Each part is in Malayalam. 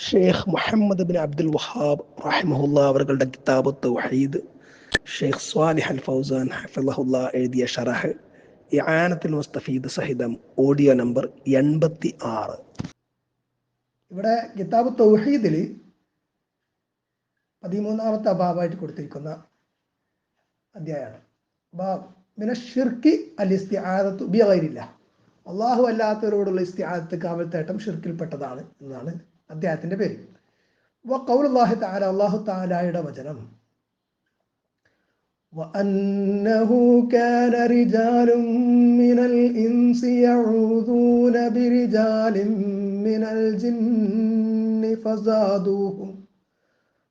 ഷെയ്ഖ് മുഹമ്മദ് ബിൻ അബ്ദുൽ വഹാബ് റഹിമഹുല്ലാ അവരുടെ കിതാബ് തൗഹീദ് ഷെയ്ഖ് സ്വാലിഹ് അൽ ഫൗസാൻ ഹഫിളഹുല്ലാ എഴുതിയ ഷറഹ് ഇആനത്തുൽ മുസ്തഫീദ് സഹിതം ഓഡിയോ നമ്പർ 86. ഇവിടെ കിതാബ് തൗഹീദിൽ 13ാമത്തെ ബാബായിട്ട് കൊടുത്തിരിക്കുന്ന അധ്യായമാണ്. ബാബ് മിന ഷിർക്കി അൽ ഇസ്തിആദത്തു ബിഗൈരില്ലാഹ്, അള്ളാഹു അല്ലാത്തവരോടുള്ള ഇസ്തിആദത്ത് കാവൽത്തേട്ടം ഷിർക്കിൽപ്പെട്ടതാണ് എന്നാണ് അധ്യായത്തിന്റെ പേര്. ഖൗലുല്ലാഹി തആല, അല്ലാഹു തആലയുടെ വചനം, വഅന്നഹു കാന റിജാലുൻ മിനൽ ഇൻസി യഊദൂന ബിരിജാലിൻ മിനൽ ജിന്നി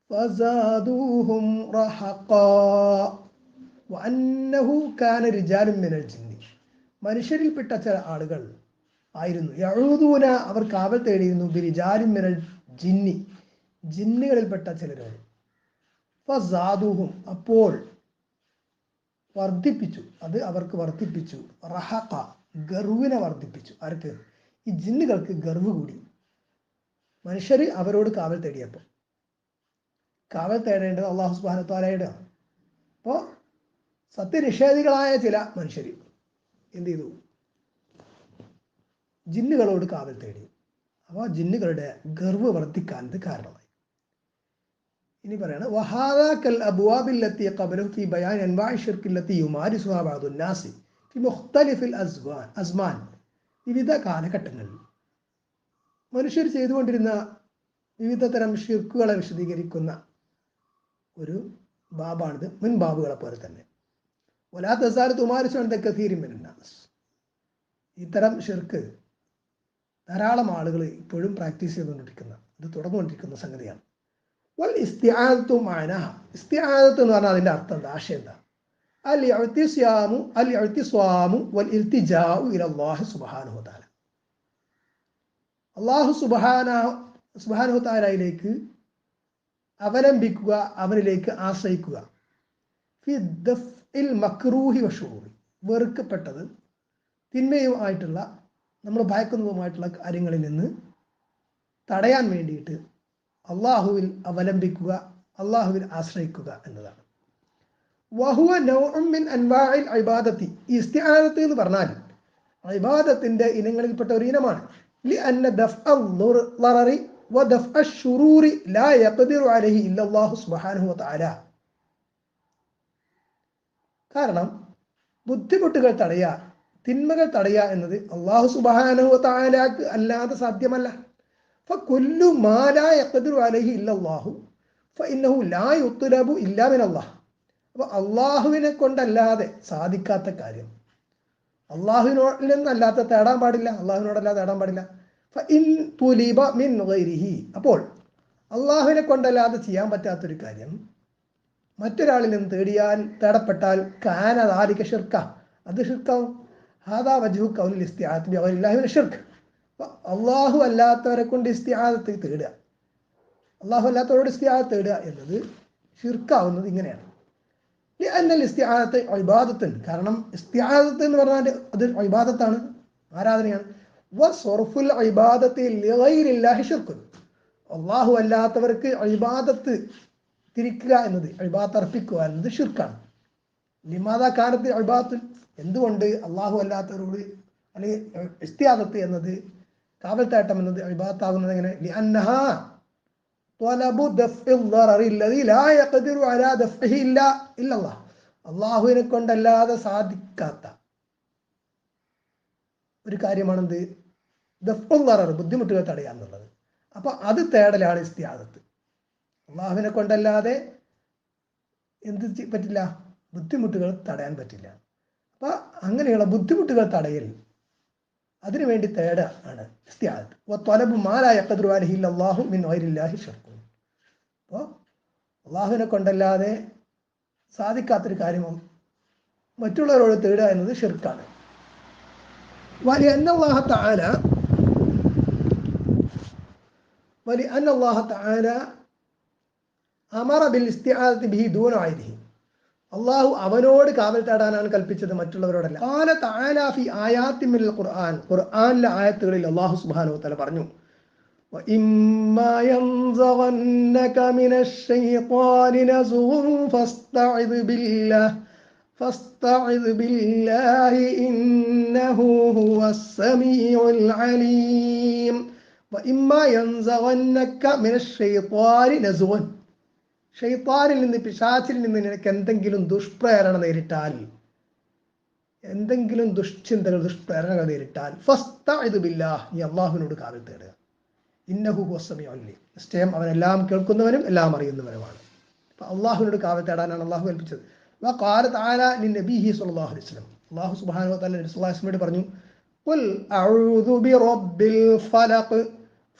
ഫസാദൂഹും റഹഖാ. വഅന്നഹു കാന റിജാലുൻ മിനൽ ജിന്നി, മനുഷ്യരിൽപ്പെട്ട ചില ആളുകൾ ആയിരുന്നു, യഊദൂന അവർ കാവൽ തേടിയിരുന്നു, ബിരിജാലിൻ മിനൽ ജിന്നി ജിന്നുകളിൽപ്പെട്ട ചിലരോട്, ഫസാദൂഹും അപ്പോൾ വർദ്ധിപ്പിച്ചു, അത് അവർക്ക് വർദ്ധിപ്പിച്ചു, റഹഖ ഗർവിനെ വർദ്ധിപ്പിച്ചു. ആർക്ക്? ഈ ജിന്നുകൾക്ക് ഗർവ് കൂടി. മനുഷ്യർ അവരോട് കാവൽ തേടിയപ്പോൾ, കാവൽ തേടേണ്ടത് അല്ലാഹു സുബ്ഹാനഹു വ തആലയുടെയാണ്. അപ്പോൾ സത്യനിഷേധികളായ ചില മനുഷ്യർ എന്ത് ചെയ്തു? ജിന്നുകളോട് കാവൽ തേടി. അപ്പോൾ ജിന്നുകളുടെ ഗർവ് വർദ്ധിക്കാൻ ഇത് കാരണമായി. ഇനി പറയാണ്, വഹാദാ കൽ അബ്വാബില്ലത്തി ഖബലഹു ഫീ ബയാൻ അൻവാഇ ശിർക്കില്ലത്തി യുമാരിസുഹാ ബഅദുൻ നാസി ഫീ മുഖ്തലിഫിൽ അസ്മാൻ. വിവിധ കാലഘട്ടങ്ങളിൽ മനുഷ്യർ ചെയ്തുകൊണ്ടിരുന്ന വിവിധ തരം ഷിർക്കുകളെ വിശദീകരിക്കുന്ന ഒരു ബാബാണിത്, മുൻ ബാബുകളെ പോലെ തന്നെ. വലാ തസാലു തുമാരിസു അൻദ കസീരിൻ മിനൻ നാസ്, ഇത്തരം ഷിർക്ക് ധാരാളം ആളുകൾ ഇപ്പോഴും പ്രാക്ടീസ് ചെയ്തുകൊണ്ടിരിക്കുന്ന, ഇത് തുടർന്നുകൊണ്ടിരിക്കുന്ന സംഗതിയാണ്. വൽ ഇസ്തിആദത്തു മഅനഹ, ഇസ്തിആദത്ത് എന്ന് പറഞ്ഞാൽ അതിൻ്റെ അർത്ഥം എന്താ, ആശയം എന്താ? അൽ ഇഅ്തിസ്വാമു വൽ ഇൽതിജാഉ ഇലല്ലാഹി സുബ്ഹാനഹു വ തആല, അല്ലാഹു സുബ്ഹാനഹു വ തആലയിലേക്ക് അവലംബിക്കുക, അവനിലേക്ക് ആശ്രയിക്കുക. ഫി ദഫ്ഇൽ മക്റൂഹി വശുറൂരി, വെറുക്കപ്പെട്ടത് തിന്മയും ആയിട്ടുള്ള, നമ്മൾ ഭയക്കുന്നതുമായിട്ടുള്ള കാര്യങ്ങളിൽ നിന്ന് തടയാൻ വേണ്ടിയിട്ട് അള്ളാഹുവിൽ അവലംബിക്കുക, അള്ളാഹുവിൽ ആശ്രയിക്കുക എന്നതാണ്. വഹുവ നൗഉൻ മിൻ അൻവാഇൽ ഇബാദത്തി, ഈ ഇസ്തിആദത്ത് എന്ന് പറഞ്ഞാൽ ഇബാദത്തിന്റെ ഇനങ്ങളിൽപ്പെട്ട ഒരു ഇനമാണ്. ലിഅന്ന ദഫ്അൽ ളററി വ ദഫ്അ ശുറൂരി ലാ യഖ്ദിറു അലൈഹി ഇല്ലല്ലാഹു സുബ്ഹാനഹു വ തആല. കാരണം ബുദ്ധിമുട്ടുകൾ തടയുക, തിന്മകൾ തടയുക എന്നത് അല്ലാഹു സുബ്ഹാനഹു വ തആലക്ക് അല്ലാതെ സാധ്യമല്ല. ഫകുല്ലു മാ ലാ യഖ്ദിറു അലൈഹി ഇല്ലല്ലാഹു ഫഇന്നഹു ലാ യുത്ലബു ഇല്ലാ മിനല്ലാഹ്. അപ്പോൾ അള്ളാഹുവിനെ കൊണ്ടല്ലാതെ സാധിക്കാത്ത കാര്യം അള്ളാഹുവിനോട് നിന്നല്ലാത്ത തേടാൻ പാടില്ല, അള്ളാഹുവിനോടല്ലാതെ തേടാൻ പാടില്ല. ഫഇൻ തുലിബ മിൻ ഗൈരിഹി, അപ്പോൾ അള്ളാഹുവിനെ കൊണ്ടല്ലാതെ ചെയ്യാൻ പറ്റാത്തൊരു കാര്യം മറ്റൊരാളിൽ നിന്ന് തേടപ്പെട്ടാൽ കാന ദാലിക ശിർക, അത് ഷിർക്കാവും. ഹാദാ വജ്ഹു ഖൗലിൽ ഇസ്തിആദത്ത് ബിഗൈരില്ലാഹി മിന ശിർക്ക്. അള്ളാഹു അല്ലാത്തവരെ കൊണ്ട് ഇസ്തിആദത്ത് തേടുക, അള്ളാഹു അല്ലാത്തവരോട് ഇസ്തിആദത്ത് തേടുക എന്നത് ഷിർക്കാവുന്നത് ഇങ്ങനെയാണ്. ലിഅന്നൽ ഇസ്തിആദത്ത് ഇബാദത്തുൻ, കാരണം ഇസ്തിആദത്ത് എന്ന് പറഞ്ഞാൽ അത് ഇബാദത്താണ്, ആരാധനയാണ്. വസ്വർഫുൽ ഇബാദത്തി ലിഗൈരില്ലാഹി ശിർക്കുൻ, അള്ളാഹു അല്ലാത്തവർക്ക് ഇബാദത്ത് തിരിക്കുക എന്നത്, ഇബാദത്ത് അർപ്പിക്കുക എന്നത് ഷിർക്കാണ്. ലിമാദാ കാനത്ത് ഇബാദത്തുൻ, എന്തുകൊണ്ട് അള്ളാഹു അല്ലാത്തവരോട് അല്ലെങ്കിൽ ഇസ്തിആദത്ത് എന്നത്, കാവൽത്തേട്ടം എന്നത് ഇബാദത്താകുന്നത് എങ്ങനെ? ലിഅന്നഹാ ത്വലബു ദഫ്ഇൽ ളററി അല്ലദീ ലാ യഖ്ദിറു അലാ ദഫ്ഇഹി ഇല്ലല്ലാഹ്, അള്ളാഹുവിനെ കൊണ്ടല്ലാതെ സാധിക്കാത്ത ഒരു കാര്യമാണെന്ത്? ദഫ്ഉൽ ളറർ, ബുദ്ധിമുട്ടുകൾ തടയുക എന്നുള്ളത്. അപ്പൊ അത് തേടലാണ് ഇസ്തിആദത്ത്. അള്ളാഹുവിനെ കൊണ്ടല്ലാതെ എന്ത് പറ്റില്ല? ബുദ്ധിമുട്ടുകൾ തടയാൻ പറ്റില്ല. അപ്പൊ അങ്ങനെയുള്ള ബുദ്ധിമുട്ടുകൾ തടയൽ, അതിനുവേണ്ടി തേടുക ആണ് ഇസ്തിആദത്ത്. വത്വലബു മാ ലാ യഖ്ദിറു അലൈഹി ഇല്ലല്ലാഹു മിൻ ഗൈരില്ലാഹി ശിർക്കുൻ, അപ്പോൾ അള്ളാഹുവിനെ കൊണ്ടല്ലാതെ സാധിക്കാത്തൊരു കാര്യം മറ്റുള്ളവരോട് തേടുക എന്നത് ഷിർക്കാണ്. ولأن الله تعالى أمر بالاستعاذة به دون غيره, അള്ളാഹു അവനോട് കാവൽ തേടാനാണ് കൽപ്പിച്ചത്, മറ്റുള്ളവരോടല്ല. ഖാല തആല ഫി ആയാത്തിൻ മിനൽ ഖുർആൻ, ഖുർആനിലെ ആയത്തുകളിൽ അള്ളാഹു സുബ്ഹാനഹു വ തആല പറഞ്ഞു, وإما ينزغنك من الشيطان نزغ فاستعذ بالله إنه هو السميع العليم. وإما ينزغنك من الشيطان نزغ, ഷൈത്താനിൽ നിന്ന്, പിശാചിൽ നിന്ന് നിനക്ക് എന്തെങ്കിലും ദുഷ്പ്രേരണ നേരിട്ടാൽ, എന്തെങ്കിലും ദുഷ്ചിന്തകൾ, ദുഷ്പ്രേരണകൾ നേരിട്ടാൽ ഫസ്തഇദ് ബില്ലാഹ്, നീ അള്ളാഹുവിനോട് കാവൽ തേടുക. ഇന്നഹു ഹുവ സമീഉൽ അലീം, നിശ്ചയം അവൻ എല്ലാം കേൾക്കുന്നവനും എല്ലാം അറിയുന്നവനുമാണ്. അപ്പൊ അള്ളാഹുവിനോട് കാവൽ തേടാനാണ് അള്ളാഹു കൽപ്പിച്ചത്. വഖാല തആല ലിനബിഹി സ്വല്ലല്ലാഹു അലൈഹി വസല്ലം, അള്ളാഹു സുബ്ഹാനഹു വ തആല നബി സ്വല്ലല്ലാഹു അലൈഹി വസല്ലം പറഞ്ഞു, ഖുൽ അഊദു ബിറബ്ബിൽ ഫലഖ്,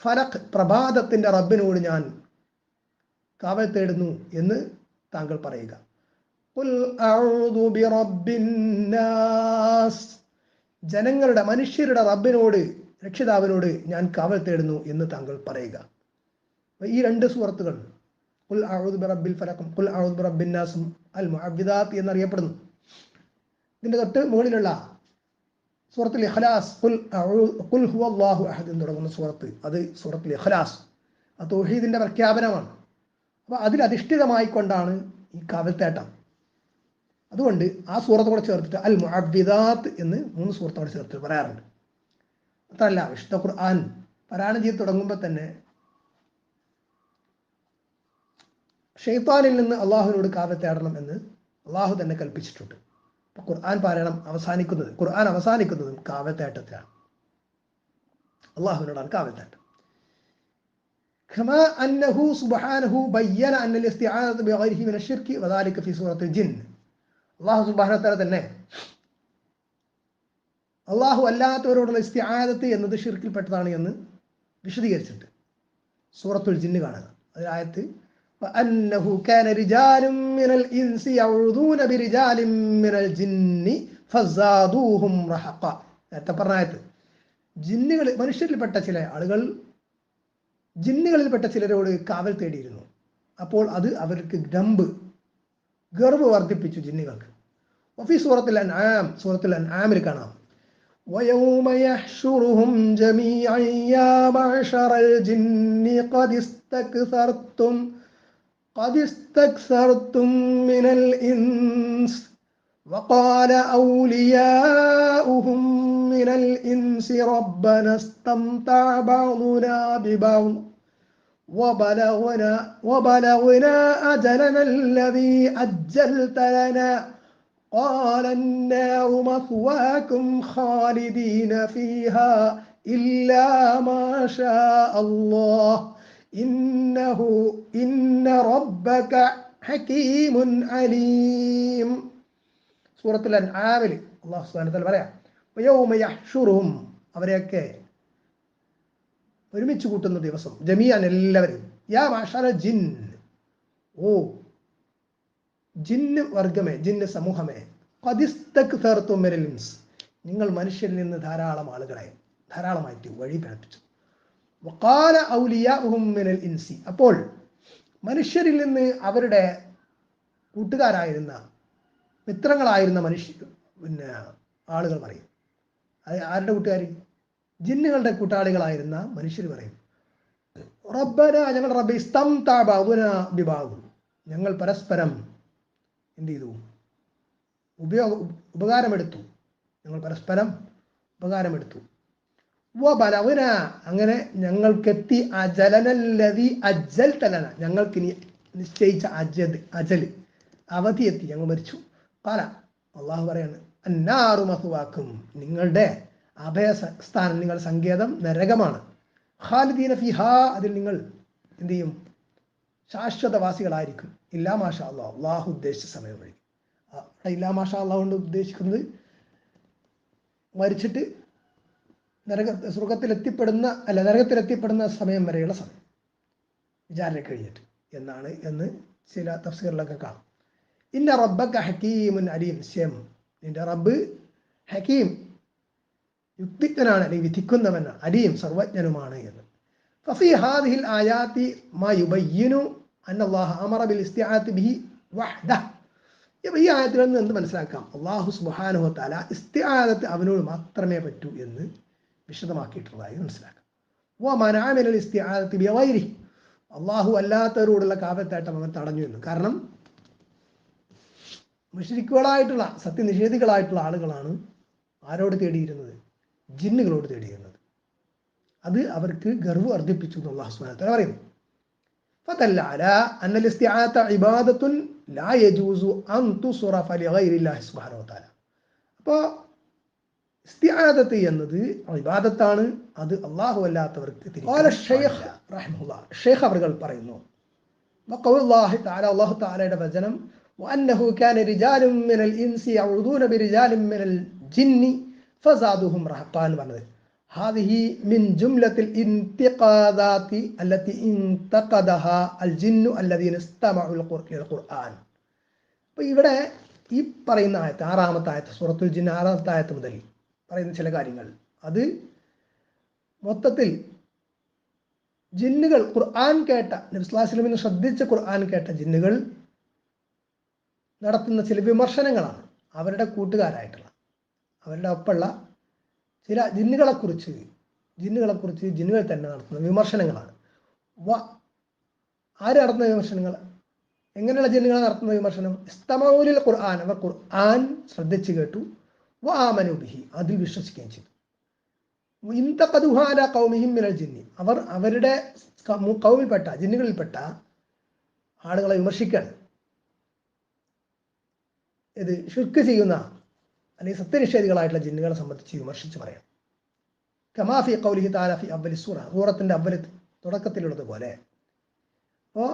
ഫലഖ് പ്രഭാതത്തിന്റെ റബ്ബിനോട് ഞാൻ കാവൽ തേടുന്നു എന്ന് താങ്കൾ പറയുക. ഖുൽ അഊദു ബിറബ്ബിൻ നാസ്, ജനങ്ങളുടെ, മനുഷ്യരുടെ റബ്ബിനോട്, രക്ഷിതാവിനോട് ഞാൻ കാവൽ തേടുന്നു എന്ന് താങ്കൾ പറയുക. ഈ രണ്ട് സൂറത്തുകൾ, ഖുൽ അഊദു ബിറബ്ബിൽ ഫലഖും ഖുൽ അഊദു ബിറബ്ബിൻ നാസും അൽ മുഅവ്വിദാത്ത് എന്നറിയപ്പെടുന്നു. ഇതിന്റെ തൊട്ട് മുകളിലുള്ള സൂറത്തുൽ ഇഖ്ലാസ്, ഖുൽ ഹുവല്ലാഹു അഹദ് എന്ന് തുടങ്ങുന്ന സൂറത്ത്, അത് സൂറത്തുൽ ഇഖ്ലാസ്, അത് തൗഹീദിന്റെ പ്രഖ്യാപനമാണ്. അപ്പോൾ അതിലധിഷ്ഠിതമായിക്കൊണ്ടാണ് ഈ കാവൽത്തേട്ടം. അതുകൊണ്ട് ആ സൂറത്തോടെ ചേർത്തിട്ട് അൽ മുഅവ്വിദാത്ത് എന്ന് 3 സൂറത്തോടെ ചേർത്ത് പറയാറുണ്ട്. അതല്ല, വിശുദ്ധ ഖുർആൻ പാരായണം ചെയ്ത് തുടങ്ങുമ്പോൾ തന്നെ ഷൈത്താനിൽ നിന്ന് അള്ളാഹുവിനോട് കാവൽ തേടണം എന്ന് അള്ളാഹു തന്നെ കൽപ്പിച്ചിട്ടുണ്ട്. അപ്പൊ ഖുർആൻ പാരായണം അവസാനിക്കുന്നതും കാവൽ തേട്ടത്തിലാണ്, അള്ളാഹുവിനോടാണ് കാവൽ തേട്ടം. كما أنه سبحانه بين أن الاستعاذة بغيره من الشرك وذلك في سورة الجن. الله سبحانه وتعالى തന്നെ അള്ളാഹു അല്ലാത്തവരോടുള്ള ഇസ്തിആദത്ത് എന്നത് ഷിർക്കിൽപ്പെട്ടതാണ് എന്ന് വിശദീകരിച്ചിട്ടുണ്ട്. സൂറത്തുൽ ജിന്ന് കാണുക, അതിലായത്ത് وأنه كان رجال من الإنس يعوذون برجال من الجن فزادوهم رهقا. നേരത്തെ പറഞ്ഞ ആയത്ത്, ജിന്നുകൾ, മനുഷ്യരിൽപ്പെട്ട ചില ആളുകൾ ജിന്നുകളിൽപ്പെട്ട ചിലരോട് കാവൽ തേടിയിരുന്നു. അപ്പോൾ അത് അവർക്ക് ഗർവ് വർദ്ധിപ്പിച്ചു ജിന്നുകൾക്ക്. വഫി സൂറത്തുൽ അൻആം, സൂറത്തുൽ അൻആമിൽ കാണാം, ويوم يحشرهم جميعا يا معشر الجن قد استكثرتم من الإنس وقال أولياؤهم من الإنس ربنا استمتع بعضنا ببعض وبلغنا أجلنا الذي أجلت لنا قال النار مثواكم خالدين فيها إلا ما شاء الله إن ربك حكيم عليم. സൂറത്തുൽ അൻആമിൽ അല്ലാഹു സുബ്ഹാനഹു വ തആല പറയാം, വയൗമ യഹ്ശുറുഹും, അവരെയൊക്കെ ഒരുമിച്ച് കൂട്ടുന്ന ദിവസം, ജമീഅൻ എല്ലാവരും, യാ മഅശറ ജിൻ, ഓ ജിന്ന് വർഗമേ, ജിന്ന് സമൂഹമേ, ഖദ് ഇസ്തക്തർതും മിനൽ ഇൻസ്, നിങ്ങൾ മനുഷ്യരിൽ നിന്ന് ധാരാളമായിട്ട് വഴി പിഴപ്പിച്ചു. വഖാല ഔലിയാഉഹും മിനൽ ഇൻസി, അപ്പോൾ മനുഷ്യരിൽ നിന്ന് അവരുടെ കൂട്ടുകാരായിരുന്ന, മിത്രങ്ങളായിരുന്ന ആളുകൾ പറയും. അത് ആരുടെ കൂട്ടുകാർ? ജിന്നുകളുടെ കൂട്ടാളികളായിരുന്ന മനുഷ്യർ പറയും, റബ്ബന, ഞങ്ങൾ റബ്ബി ഇസ്തംതഅ ബഅദുനാ ബിബഅദ്, ഞങ്ങൾ പരസ്പരം എന്ത് ചെയ്തു? ഉപകാരമെടുത്തു. വബലഗ്ന, അങ്ങനെ ഞങ്ങൾക്കെത്തി, അജലനല്ലദീ അജ്ജൽത ലനാ, ഞങ്ങൾക്ക് നിശ്ചയിച്ച അജൽ, അവധി എത്തി, ഞങ്ങൾ മരിച്ചു. ഖാല, അള്ളാഹു പറയാണ്, അന്നാറു മസ്വാക്കും, നിങ്ങളുടെ അഭയസ്ഥാനം, നിങ്ങളുടെ സങ്കേതം നരകമാണ്. ഖാലിദീന ഫിഹാ, അതിൽ നിങ്ങൾ എന്ത് ചെയ്യും? ശാശ്വതവാസികളായിരിക്കും. ഇല്ലാ മാഷാ അല്ലാഹ്, അള്ളാഹു ഉദ്ദേശിച്ച സമയം വഴി. ഇല്ലാ മാഷാ അല്ലാഹു കൊണ്ട് ഉദ്ദേശിക്കുന്നത് മരിച്ചിട്ട് നരകത്തിലെത്തിപ്പെടുന്ന സമയം വരെയുള്ള സമയം, വിചാരണ കഴിഞ്ഞിട്ട് എന്നാണ് എന്ന് ചില തഫ്സീറിലൊക്കെ കാണാം. ഇന്ന റബ്ബക ഹകീമുൻ അലീം, നിശ്ചയം നിന്റെ റബ്ബ് ഹകീം, യുക്തിജ്ഞനാണ്, അല്ലെങ്കിൽ വിധിക്കുന്നവനാണ്, അലീം, സർവജ്ഞനുമാണ് എന്ന്. ഫഫീ ഹാദിഹിൽ ആയാതി മാ യുബയ്യിനു അന്നല്ലാഹ അമറ ബിൽ ഇസ്തിആഅത്തി ബിഹി വഹ്ദഹ്. ഈ ആയത്തിൽ നിന്ന് എന്ത് മനസ്സിലാക്കാം? അല്ലാഹു സുബ്ഹാനഹു വ തആല ഇസ്തിആഅത്ത് അവനോട് മാത്രമേ പറ്റൂ എന്ന് വിശദമാക്കിയിട്ടുള്ളതായി മനസ്സിലാക്കാം. വമനഅ മിനൽ ഇസ്തിആദതി ബിഗൈരിഹി, അള്ളാഹു അല്ലാത്തവരോടുള്ള കാവ്യത്തേട്ടം അവൻ തടഞ്ഞു എന്ന്. കാരണം മുശ്രിക്കുകളായിട്ടുള്ള സത്യനിഷേധികളായിട്ടുള്ള ആളുകളാണ് ആരോട് തേടിയിരുന്നത്? ജിന്നുകളോട് തേടിയിരുന്നത്. അത് അവർക്ക് ഗർവ് വർദ്ധിപ്പിച്ചു എന്ന് അല്ലാഹു സുബ്ഹാനഹു വ തആല പറയുന്നു. ഫദല്ല അലാ അന്നൽ ഇസ്തിആദത ഇബാദത്തുൻ ലാ യജൂസു അൻ തുസ്റഫ ലിഗൈരില്ലാഹി സുബ്ഹാനഹു വ തആല. അപ്പോൾ ഇസ്തിആദത്ത് എന്നത് ഇബാദത്താണ്, അത് അല്ലാഹു അല്ലാത്തവർക്ക് ഷെയ്ഖ് അവർ പറയുന്നു, വഖൗലുല്ലാഹി തആല, അല്ലാഹു തആലയുടെ വചനം, വഅന്നഹു കാന റിജാലുൻ മിനൽ ഇൻസി യഊദൂന ബിറിജാലിൻ മിനൽ ജിന്നി ഫസാദുഹും റഹഖാ എന്ന് പറഞ്ഞത്. ഹാദിഹി മിൻ ജുംലത്തിൽ ഇന്തിഖാദാതി അല്ലതി ഇൻതഖദഹ അൽ ജിന്നു അല്ലദീന ഇസ്തമഉൽ ഖുർആൻ. അപ്പോൾ ഇവിടെ ഈ പറയുന്ന ആയത്ത്, 6-ാമത്തെ ആയത്ത്, സൂറത്തുൽ ജിൻ 6-ാമത്തെ ആയത്ത് മുതൽ പറയുന്ന ചില കാര്യങ്ങൾ, അത് മൊത്തത്തിൽ ജിന്നുകൾ ഖുർആൻ കേട്ട, നബി സല്ലല്ലാഹു അലൈഹി വസല്ലം ശ്രദ്ധിച്ച ഖുർആൻ കേട്ട ജിന്നുകൾ നടത്തുന്ന ചില വിമർശനങ്ങളാണ്. അവരുടെ കൂട്ടുകാരായിട്ടുള്ള, അവരുടെ ഒപ്പമുള്ള ചില ജിന്നുകളെക്കുറിച്ച് ജിന്നുകൾ തന്നെ നടത്തുന്ന വിമർശനങ്ങളാണ്. ആര് നടത്തുന്ന വിമർശനങ്ങൾ? എങ്ങനെയുള്ള ജിന്നുകൾ നടത്തുന്ന വിമർശനം? ഇസ്തമഉൽ ഖുർആൻ, അവർ ഖുർആൻ ശ്രദ്ധിച്ചു കേട്ടു, വആമനു ബിഹി, അതിൽ വിശ്വസിക്കുകയും ചെയ്തു. ഇൻതഖദുഹാ അലാ ഖൗമിഹിം മിനൽ ജിന്നി, അവർ അവരുടെ ഖൗമിൽപ്പെട്ട ജിന്നുകളിൽപ്പെട്ട ആളുകളെ വിമർശിക്കുകയാണ്. ഇത് ശിർക്ക് ചെയ്യുന്ന അല്ലെങ്കിൽ സത്യനിഷേധികളായിട്ടുള്ള ജിന്നുകളെ സംബന്ധിച്ച് വിമർശിച്ച് പറയാം. കമാ ഫി ഖൗലിഹി തആല ഫി അവ്വലി സൂറ, സൂറത്തിന്റെ തുടക്കത്തിലുള്ളതുപോലെ. അപ്പോൾ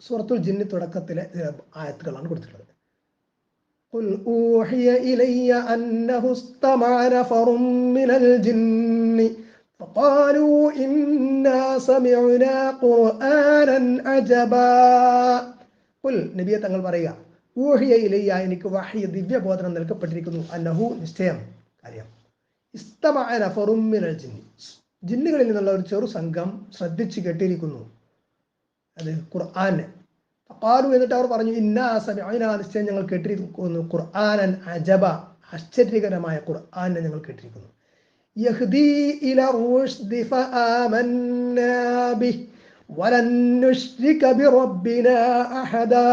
സൂറത്തുൽ ജിന്നി തുടക്കത്തിലെ ആയത്തുകളാണ് കൊടുത്തിട്ടുള്ളത്. ഖുൽ ഊഹിയ ഇലയ്യ അന്നഹു ഇസ്തമഅ നഫറും മിനൽ ജിന്നി ഫഖാലൂ ഇന്നാ സമിഅനാ ഖുർആനൻ അജബാ. ഖുൽ, നബിയെ തങ്ങൾ പറയുക, ഊഹിയ ഇലയ്യ, എനിക്ക് വഹ്യ് ദിവ്യബോധനം നൽകപ്പെട്ടിരിക്കുന്നു, അന്നഹു, നിശ്ചയം, കാര്യം, ഇസ്തമഅ നഫറും മിനൽ ജിന്നി, ജിന്നുകളിൽ നിന്നുള്ള ഒരു ചെറു സംഘം ശ്രദ്ധിച്ചു കേട്ടിരിക്കുന്നു അത് ഖുർആനെ. ഫഖാലു, എന്നിട്ട് അവർ പറഞ്ഞു, ഇന്നാ സമിഅനാ, നിശ്ചയം ഞങ്ങൾ കേട്ടിരിക്കുന്നു, ഖുർആനൻ അജബ, ആശ്ചര്യകരമായ ഖുർആനെ ഞങ്ങൾ കേട്ടിരിക്കുന്നു. യഹ്ദീ ഇലാ റുശ്ദി ഫആമന്നാ ബിഹി വലൻ നുശ്രിക ബിറബ്ബിനാ അഹദാ.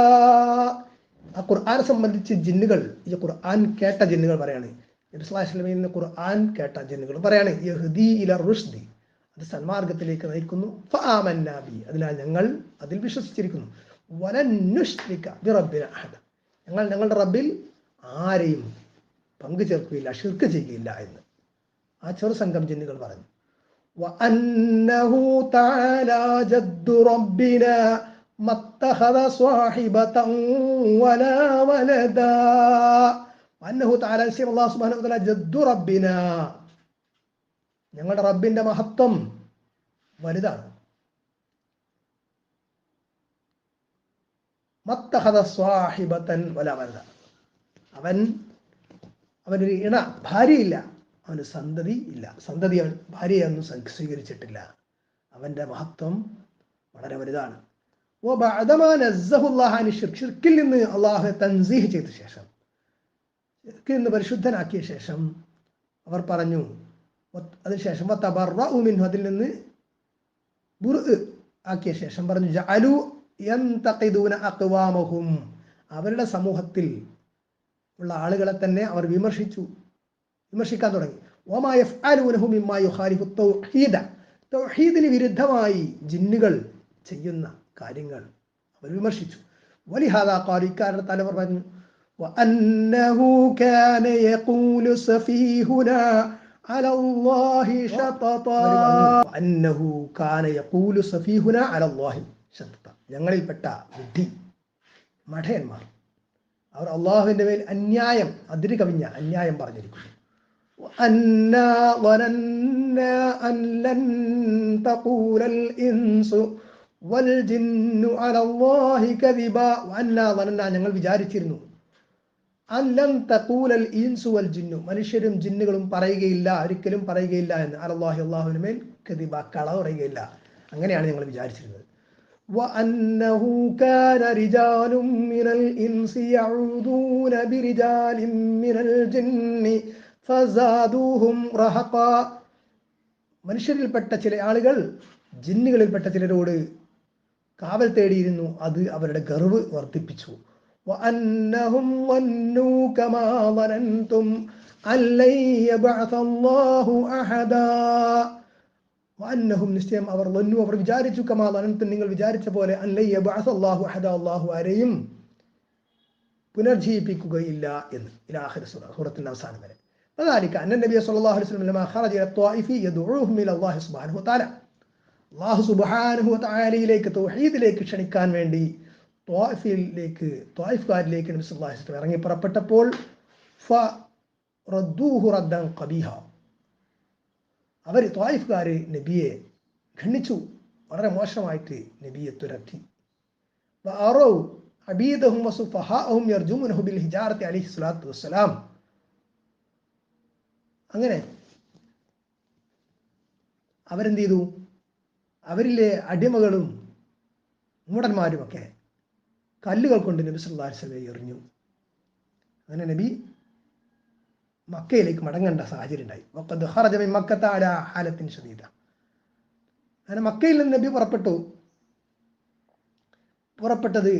ആ ഖുർആനെ സംബന്ധിച്ച് ജിന്നുകൾ, ഈ ഖുർആൻ കേട്ട ജിന്നുകൾ പറയാണ്, നബി സല്ലല്ലാഹു അലൈഹി വസല്ലമയിൽ നിന്ന് ഖുർആൻ കേട്ട ജിന്നുകൾ പറയാണ്, യഹ്ദീ ഇലാ റുശ്ദി, അത് സന്മാർഗത്തിലേക്ക് നയിക്കുന്നു, ഫആമന്നാ ബിഹി, അതിനാൽ ഞങ്ങൾ അതിൽ വിശ്വസിച്ചിരിക്കുന്നു, വലൻ നുശ്രിക ബിറബ്ബിനാ അഹദ, ഞങ്ങൾ ഞങ്ങളുടെ റബ്ബിൽ ആരെയും പങ്കു ചേർക്കുകയില്ല, ശിർക്ക് ചെയ്യുകയില്ല എന്ന് ആ ചെറു സംഘം ജിന്നുകൾ പറഞ്ഞു. വഅന്നഹു തആലാ ജദ്ദു റബ്ബിനാ മത്തഖദ സ്വാഹിബതൻ വലാ വലദാ. വഅന്നഹു തആലാ, അല്ലാഹു സുബ്ഹാനഹു വ തആല, ജദ്ദു റബ്ബിനാ, ഞങ്ങളുടെ റബ്ബിന്റെ മഹത്വം വലുതാണ്. മത്തഖദ സ്വാഹിബതൻ വലാ വലദ, അവനൊരു ഇണ, ഭാര്യയില്ല, അവന് സന്തതി ഇല്ല, സന്തതി അവൻ ഭാര്യയൊന്നും സ്വീകരിച്ചിട്ടില്ല. അവന്റെ മഹത്വം വളരെ വലുതാണ്. ഷിർക്കിൽ നിന്ന് അള്ളാഹുവെ തൻസീഹ് ചെയ്ത ശേഷം, ഷിർക്കിൽ നിന്ന് പരിശുദ്ധനാക്കിയ ശേഷം അവർ പറഞ്ഞു, അതിനുശേഷം അതിൽ നിന്ന് ബുർഅ് ആക്കിയ ശേഷം പറഞ്ഞു, ജഅലു യന്തഖിദൂന അഖ്വാമഹും, അവരുടെ സമൂഹത്തിൽ ഉള്ള ആളുകളെ തന്നെ അവർ വിമർശിക്കാൻ തുടങ്ങി. വമാ യഫ്അലൂനഹു മിമ്മാ യുഖാലിഫു തൗഹീദ, തൗഹീദിന് വിരുദ്ധമായി ജിന്നുകൾ ചെയ്യുന്ന കാര്യങ്ങൾ അവർ വിമർശിച്ചു. വലിഹാദാ ഖാലു, ഇക്കാരണത്താൽ അവർ പറഞ്ഞു, വഅന്നഹു കാന യഖൂലു സഫീഹുനാ അലല്ലാഹി ശതത, വഅന്നഹു കാന യഖൂലു സഫീഹുനാ അലല്ലാഹി ശതത, ഞങ്ങളിൽപ്പെട്ട ബുദ്ധി മഠയന്മാർ അവർ അള്ളാഹുവിന്റെ മേൽ അന്യായം, അതിര് കവിഞ്ഞ അന്യായം പറഞ്ഞിരിക്കുന്നു. അന്നാ വനന്നാ അൻ ലൻ തഖൂലൽ ഇൻസു വൽ ജിന്നു അലല്ലാഹി കദിബാ. വഅന്നാ വനന്നാ, ഞങ്ങൾ വിചാരിച്ചിരുന്നു, അൻ ലൻ തഖൂലൽ ഇൻസു വൽ ജിന്നു, മനുഷ്യരും ജിന്നുകളും പറയുകയില്ല, ഒരിക്കലും പറയുകയില്ല എന്ന്, അലല്ലാഹി, അള്ളാഹുവിന് മേൽ, കദിബ, കള പറയുകയില്ല, അങ്ങനെയാണ് ഞങ്ങൾ വിചാരിച്ചിരുന്നത്. وأنه كان رجال من الإنس يعوذون برجال من الجن فزادوهم رهقا. മനുഷ്യരിൽപ്പെട്ട ചില ആളുകൾ ജിന്നുകളിൽപ്പെട്ട ചിലരോട് കാവൽ തേടിയിരുന്നു. അത് അവരുടെ ഗർവ് വർദ്ധിപ്പിച്ചു. وأنهم ظنوا كما ظننتم أن لن يبعث الله أحدا وأنهم നിശ്ചയം അവർ ظنوا അവർ വിചാരിച്ചു كما ظننتم നിങ്ങൾ വിചാരിച്ച പോലെ أن لن يبعث الله أحدا അല്ലാഹു ആരെയും പുനർജീവിപ്പിക്കുകയില്ല എന്ന്. ഇലാ ആഖിർ സൂറത്തിന്റെ അവസാനം വരെ. وذلك أن النبي صلى الله عليه وسلم لما خرج إلى الطائف يدعوهم إلى الله سبحانه وتعالى അല്ലാഹു സുബ്ഹാനഹു വ തആലയിലേക്ക് തൗഹീദിലേക്ക് ക്ഷണിക്കാൻ വേണ്ടി ത്വായിഫുകാരിലേക്ക് നബി സല്ലല്ലാഹു അലൈഹി വസല്ലം ഇറങ്ങി പുറപ്പെട്ടപ്പോൾ ഫറദ്ദൂഹു റദ്ദൻ ഖബീഹ അവർ ത്വായിഫുകാർ നബിയെ ഖണ്ഡിച്ചു, വളരെ മോശമായിട്ട് നബിയെ തുരത്തി. വഅറൗ അബീദഹും വസുഫഹാഅഹും യർജുമുനഹു ബിൽ ഹിജാറത്തി അലൈഹി സ്വലാത്തു വസ്സലാം. അങ്ങനെ അവരെന്ത് ചെയ്തു? അവരിലെ അടിമകളും മൂടന്മാരുമൊക്കെ കല്ലുകൾ കൊണ്ട് നബി സല്ലല്ലാഹു അലൈഹി വസല്ലം എറിഞ്ഞു. അങ്ങനെ നബി മക്കയിലേക്ക് മടങ്ങേണ്ട സാഹചര്യം ഉണ്ടായി. വഖദ് ഖറജ മിൻ മക്കത അലാ ഹാലത്തിൻ ശദീദ. അങ്ങനെ മക്കയിൽ നിന്ന് നബി പുറപ്പെട്ടത്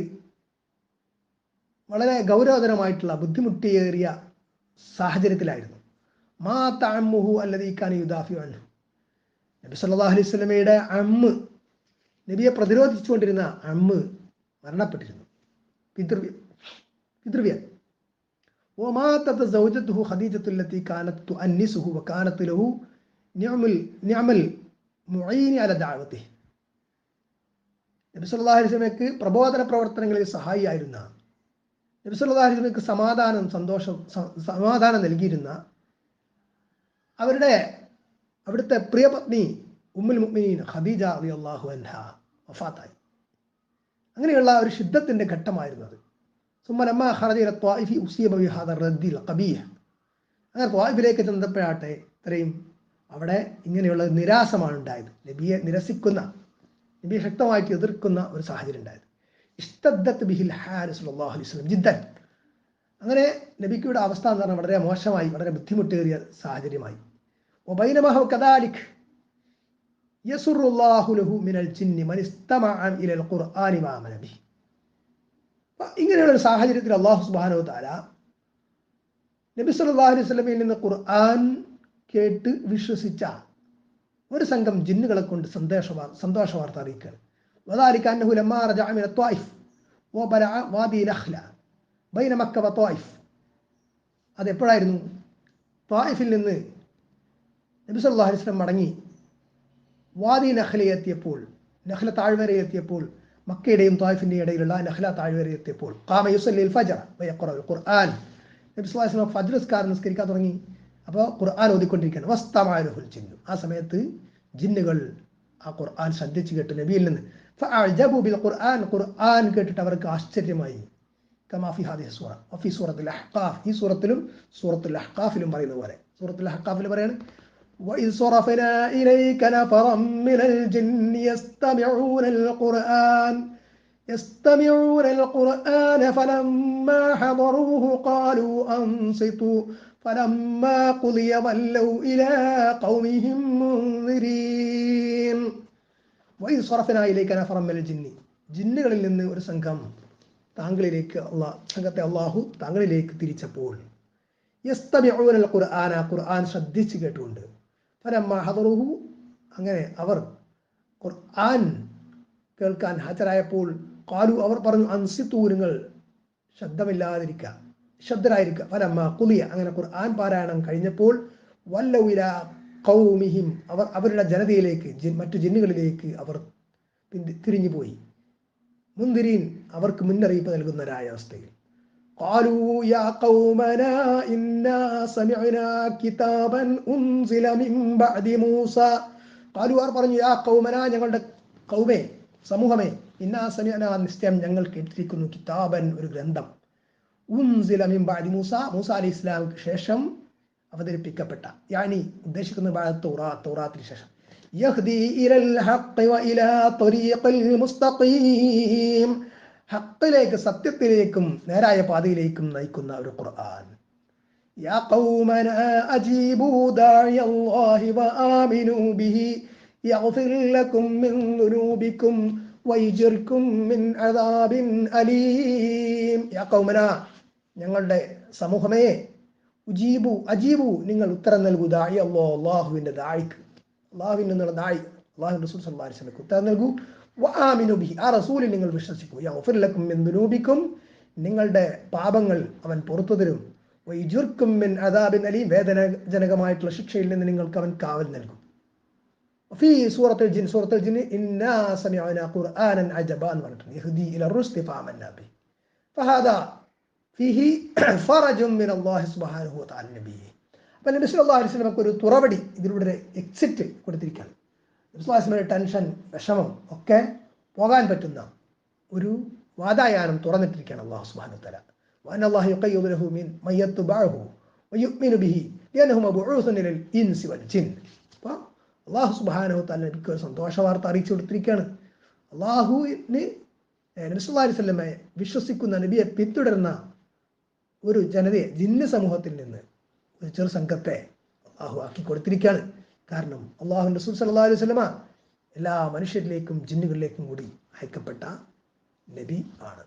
വളരെ ഗൗരവതരമായിട്ടുള്ള ബുദ്ധിമുട്ടേറിയ സാഹചര്യത്തിലായിരുന്നു. മാ തഅമ്മുഹു അല്ലദീ കാന യുദാഫിഉ അൻഹു. നബി സല്ലല്ലാഹു അലൈഹി വസല്ലമയുടെ അമ്മ്, നബിയെ പ്രതിരോധിച്ചുകൊണ്ടിരുന്ന അമ്മ് മരണപ്പെട്ടിരുന്നു. പിതൃവ്യൻ. وماتت زوجته خديجة التي كانت تؤنسه وكانت له نعم المعين على دعوته. നബി സല്ലല്ലാഹു അലൈഹി വസല്ലമയ്ക്ക് പ്രബോധന പ്രവർത്തനങ്ങളിൽ സഹായിയായിരുന്ന, നബി സല്ലല്ലാഹു അലൈഹി വസല്ലമയ്ക്ക് സമാധാനം നൽകിയിരുന്ന അവിടുത്തെ പ്രിയപത്നി ഉമ്മുൽ മുഅ്മിനീൻ ഖദീജ റളിയല്ലാഹു അൻഹ വഫാത്തായി. അങ്ങനെയുള്ള ഒരു ശുദ്ധത്തിന്റെ ഘട്ടമായിരുന്നു അത്. സുമ്മലമ്മ ഖറജ ഇല ത്വായിഫി ഉസീബ ബിഹാദ റദ്ദിൽ ഖബീഹ്. അങ്ങനെ ത്വായിഫിലേക്ക് ചെന്നപ്പോഴാട്ടെ ഇത്രയും അവിടെ ഇങ്ങനെയുള്ള നിരാസമാണ് ഉണ്ടായത്. നബിയെ നിരസിക്കുന്ന, നബിയെ ശക്തമായിട്ട് എതിർക്കുന്ന ഒരു സാഹചര്യം ഉണ്ടായത്. ഇസ്തദ്ദത്ത് ബിഹിൽ ഹാൽ സല്ലല്ലാഹു അലൈഹി വസല്ലം ജിദ്ദൻ. അങ്ങനെ നബിയുടെ അവസ്ഥ എന്ന് പറഞ്ഞാൽ വളരെ മോശമായി, വളരെ ബുദ്ധിമുട്ടേറിയ സാഹചര്യമായി. വബൈനമാ ഹുവ കദാലിക് യസുറുല്ലാഹു ലഹു മിനൽ ജിന്നി മൻ ഇസ്തമഅ ഇലൽ ഖുർആനി വആമന ബിഹി. ഇങ്ങനെയുള്ള ഒരു സാഹചര്യത്തിൽ അല്ലാഹു സുബ്ഹാനഹു വ തആല നബി സല്ലല്ലാഹു അലൈഹി വസല്ലമയിൽ നിന്ന് ഖുർആൻ കേട്ട് വിശ്വസിച്ച ഒരു സംഘം ജിന്നുകളെ കൊണ്ട് സന്തോഷ വാർത്ത അറിയിക്കുകയാണ്. വദാലിക അന്നഹു ലമ്മാ റജഅ മിന ത്വായിഫ് വബലഅ വാദി നഖ്ല ബൈന മക്ക വ ത്വായിഫ്. അതെപ്പോഴായിരുന്നു? ത്വായിഫിൽ നിന്ന് നബി സല്ലല്ലാഹു അലൈഹി വസല്ലം മടങ്ങി വാദി നഖ്ലയെത്തിയപ്പോൾ, നഖ്ല താഴ്വരയെത്തിയപ്പോൾ, മക്കയുടെയും ത്വായിഫിന്റെയും ഇടയിലുള്ള നഖ്ല താഴ്വരയെത്തിയപ്പോൾ ഖാമ യുസല്ലി അൽ ഫജ്ർ വയഖറഉൽ ഖുർആൻ. നബി സല്ലല്ലാഹു അലൈഹി വസല്ലം ഫജ്ർ നിസ്കരിക്കാൻ തുടങ്ങി. അപ്പോൾ ഖുർആൻ ഓതിക്കൊണ്ടിരിക്കുകയാണ്. വസ്തമഅലഹുൽ ജിന്നു. ആ സമയത്ത് ജിന്നുകൾ ആ ഖുർആൻ ശ്രദ്ധിച്ചു കേട്ടു നബിയിൽ നിന്ന്. ഫഅജബു ബിൽ ഖുർആൻ. ഖുർആൻ കേട്ടിട്ട് അവർക്ക് ആശ്ചര്യമായി. കമാ ഫി ഹാദിഹി സൂറ വഫി സൂറത്തുൽ അഹ്ഖാഫ്. ഈ സൂറത്തിലും സൂറത്തുൽ അഹ്ഖാഫിലും പറയുന്ന പോലെ, സൂറത്തുൽ അഹ്ഖാഫിൽ പറയാണ് وَإِذْ صَرَفْنَا إِلَيْكَ نَفَرًا مِنَ الْجِنِّ يَسْتَمِعُونَ الْقُرْآنَ فَلَمَّا حَضَرُوهُ قَالُوا أَنصِتُوا فَلَمَّا قُضِيَ وَلَّوْا إِلَى قَوْمِهِمْ مُنذِرِينَ. وَإِذْ صَرَفْنَا إِلَيْكَ نَفَرًا مِنَ الْجِنِّ. ജിന്നുകളിൽ നിന്ന് ഒരു സംഘം സംഘത്തെ അള്ളാഹു താങ്കളിലേക്ക് തിരിച്ചപ്പോൾ യസ്തമിഊന അൽ ഖുർആന, ഖുർആൻ ശ്രദ്ധിച്ചു കേട്ടുകൊണ്ട്, ഫലമ്മ ഹദറുഹു, അങ്ങനെ അവർ ഖുർആൻ കേൾക്കാൻ ഹാജരായപ്പോൾ ഖാലു, അവർ പറഞ്ഞു, അൻസിതു, നിങ്ങൾ ശബ്ദരായിരിക്കുക. ഫലമ്മ ഖുദിയ, അങ്ങനെ ഖുർആൻ പാരായണം കഴിഞ്ഞപ്പോൾ വല്ലൗ ഇലാ ഖൗമിഹിം, അവർ അവരുടെ ജനതയിലേക്ക്, മറ്റു ജിന്നുകളിലേക്ക് അവർ തിരിഞ്ഞുപോയി. മുൻദിരീൻ, അവർക്ക് മുന്നറിയിപ്പ് നൽകുന്നവരായ അവസ്ഥയിൽ. قالوا يا قومنا إنا سمعنا كتابا أنزل من بعد موسى. قالوا പറഞ്ഞു, യാ ഖൗമന, ഞങ്ങളുടെ ഖൗമേ, സമൂഹമേ, ഇന്നാ സമിഅനാ, നിശ്ചയം ഞങ്ങൾ കേട്ടിരിക്കുന്നു, കിതാബൻ, ഒരു ഗ്രന്ഥം, ഉൻസില മിൻ ബഅദി മൂസ, മൂസ അലൈഹി ഇസ്ലാമിക്ക് ശേഷം അവതരിപ്പിക്കപ്പെട്ട, യാനി ഉദ്ദേശിക്കുന്ന തൗറാത്തിന് ശേഷം, യഹ്ദി ഇലൽ ഹഖ് വ ഇലാ ത്വരീഖിൽ മുസ്തഖീം, ഹഖിലേക്ക്, സത്യത്തിലേക്കും നേരായ പാതയിലേക്കും നയിക്കുന്ന ഒരു ഖുർആൻ. യാ ഖൗമനാ അജീബൂ ദാഇയല്ലാഹി വആമിനൂ ബിഹി യഗ്ഫിർ ലക്കും മിൻ ദുനൂബിക്കും വയജിർക്കും മിൻ അദാബിൻ അലീം. യാ ഖൗമനാ, ഞങ്ങളുടെ സമൂഹമേ, അജീബു നിങ്ങൾ ഉത്തരം നൽകൂ, ദാഇ അല്ലാഹുവിന്റെ ദായിക്ക്, അള്ളാഹുവിൽ നിന്നുള്ള ദായി അള്ളാഹു റസൂൽ സല്ലല്ലാഹു അലൈഹി വസല്ലം ഉത്തരം നൽകൂ. വആമിനു ബിഹി, ആ റസൂലിൽ നിങ്ങൾ വിശ്വസിക്കൂ. യഗ്ഫിർ ലക്കും മിൻ ദുനൂബിക്കും, നിങ്ങളുടെ പാപങ്ങൾ അവൻ പുറത്തു തരും. വയജിർക്കും മിൻ അദാബിൻ അലീം, വേദനാജനകമായിട്ടുള്ള ശിക്ഷയിൽ നിന്ന് നിങ്ങൾക്ക് അവൻ കാവൽ നൽകും. ഫീ സൂറത്തുൽ ജിൻ ഇന്നാ സമിഅനാ ഖുർആനൻ അജബാ എന്ന് പറഞ്ഞിട്ടുണ്ട്. യഹ്ദി ഇല റുശ്ദി ഫആമന്നാ ബിഹി ഫഹാദാ ഫീഹി ഫറജും മിനല്ലാഹി സുബ്ഹാനഹു വതആല നബിയെ. അപ്പോൾ നബി സല്ലല്ലാഹു അലൈഹി വസല്ലം ഒരു തുറവടി, ഇതിലൂടെ ഒരു എക്സിറ്റ് കൊടുത്തിരിക്കുകയാണ്. നബി സല്ലല്ലാഹു അലൈഹി വസല്ലം ടെൻഷൻ, വിഷമം ഒക്കെ പോകാൻ പറ്റുന്ന ഒരു വാതായാനം തുറന്നിട്ടിരിക്കുകയാണ് അല്ലാഹു സുബ്ഹാനഹു വതആല. വഅന്ന അല്ലാഹു യുഖയ്യിദു ലഹു മിൻ മയ്യത്തുബഅഹു വയുഅ്മിനു ബിഹി ലിഅന്നഹു മബ്ഊസുൻ ലിൽ ഇൻസി വൽ ജിൻ. അപ്പോൾ അല്ലാഹു സുബ്ഹാനഹു വതആല നബിക്ക് ഒരു സന്തോഷ വാർത്ത അറിയിച്ചു കൊടുത്തിരിക്കുകയാണ്. അല്ലാഹുവിന് നബി സല്ലല്ലാഹു അലൈഹി വസല്ലമയെ വിശ്വസിക്കുന്ന, നബിയെ പിന്തുടരുന്ന ഒരു ജനതയെ, ജിന്ന് സമൂഹത്തിൽ നിന്ന് ഒരു ചെറു സംഘത്തെ അള്ളാഹു ആക്കി കൊടുത്തിരിക്കുകയാണ്. കാരണം അള്ളാഹുവിൻ്റെ റസൂൽ സല്ലല്ലാഹു അലൈഹി വസല്ലമ എല്ലാ മനുഷ്യരിലേക്കും ജിന്നുകളിലേക്കും കൂടി അയക്കപ്പെട്ട നബി ആണ്.